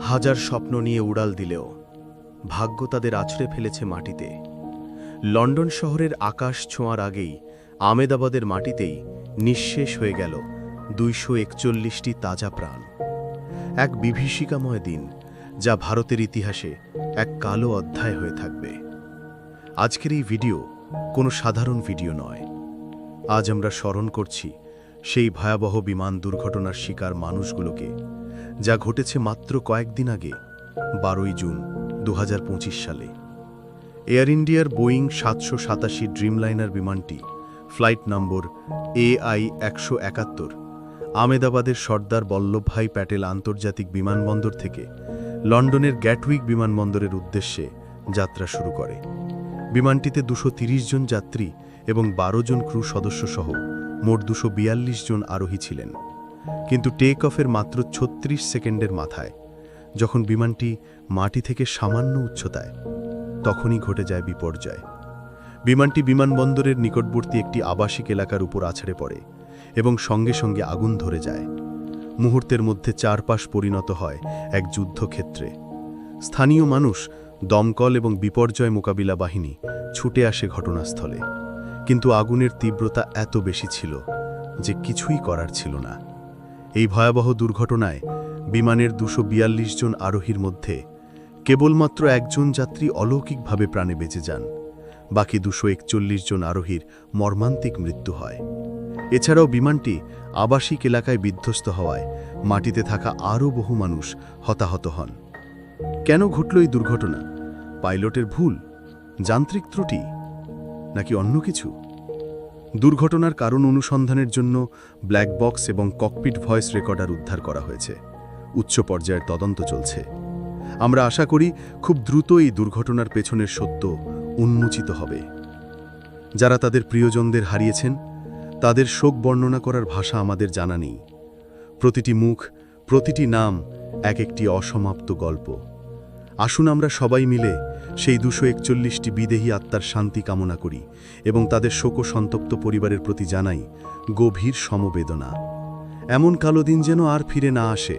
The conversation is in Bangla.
হাজার স্বপ্ন নিয়ে উড়াল দিলেও ভাগ্য তাদের আছড়ে ফেলেছে মাটিতে। লন্ডন শহরের আকাশ ছোঁয়ার আগেই আমেদাবাদের মাটিতেই নিঃশেষ হয়ে গেল ২৪১টি তাজা প্রাণ। এক বিভীষিকাময় দিন, যা ভারতের ইতিহাসে এক কালো অধ্যায় হয়ে থাকবে। আজকের এই ভিডিও কোনো সাধারণ ভিডিও নয়। আজ আমরা স্মরণ করছি সেই ভয়াবহ বিমান দুর্ঘটনার শিকার মানুষগুলোকে, যা ঘটেছে মাত্র কয়েকদিন আগে, ১২ই জুন ২০২৫ সালে। এয়ার ইন্ডিয়ার বোয়িং ৭৮৭ ড্রিমলাইনার বিমানটি ফ্লাইট নম্বর AI-১৭১ আমেদাবাদের সর্দার বল্লভভাই প্যাটেল আন্তর্জাতিক বিমানবন্দর থেকে লন্ডনের গ্যাটউইক বিমানবন্দরের উদ্দেশ্যে যাত্রা শুরু করে। বিমানটিতে ২৩০ জন যাত্রী এবং ১২ জন ক্রু সদস্য সহ মোট ২৪২ জন আরোহী ছিলেন। কিন্তু টেক অফের মাত্র ৩৬ সেকেন্ডের মাথায়, যখন বিমানটি মাটি থেকে সামান্য উচ্চতায়, তখনই ঘটে যায় বিপর্যয়। বিমানটি বিমানবন্দরের নিকটবর্তী একটি আবাসিক এলাকার উপর আছড়ে পড়ে এবং সঙ্গে সঙ্গে আগুন ধরে যায়। মুহূর্তের মধ্যে চারপাশ পরিণত হয় এক যুদ্ধক্ষেত্রে। স্থানীয় মানুষ, দমকল এবং বিপর্যয় মোকাবিলা বাহিনী ছুটে আসে ঘটনাস্থলে, কিন্তু আগুনের তীব্রতা এত বেশি ছিল যে কিছুই করার ছিল না। এই ভয়াবহ দুর্ঘটনায় বিমানের ২৪২ জন আরোহীর মধ্যে কেবলমাত্র একজন যাত্রী অলৌকিকভাবে প্রাণে বেঁচে যান। বাকি ২৪১ জন আরোহীর মর্মান্তিক মৃত্যু হয়। এছাড়াও বিমানটি আবাসিক এলাকায় বিধ্বস্ত হওয়ায় মাটিতে থাকা আরও বহু মানুষ হতাহত হন। কেন ঘটল এই দুর্ঘটনা? পাইলটের ভুল, যান্ত্রিক ত্রুটি, নাকি অন্য কিছু? দুর্ঘটনার কারণ অনুসন্ধানের জন্য ব্ল্যাক বক্স এবং ককপিট ভয়েস রেকর্ডার উদ্ধার করা হয়েছে। উচ্চ পর্যায়ের তদন্ত চলছে। আমরা আশা করি খুব দ্রুত এই দুর্ঘটনার পেছনের সত্য উন্মোচিত হবে। যারা তাদের প্রিয়জনদের হারিয়েছেন, তাদের শোক বর্ণনা করার ভাষা আমাদের জানা নেই। প্রতিটি মুখ, প্রতিটি নাম এক একটি অসমাপ্ত গল্প। আসুন আমরা সবাই মিলে সেই ২৪১টি বিদেহী আত্মার শান্তি কামনা করি এবং তাদের শোকসন্তপ্ত পরিবারের প্রতি জানাই গভীর সমবেদনা। এমন কালো দিন যেন আর ফিরে না আসে।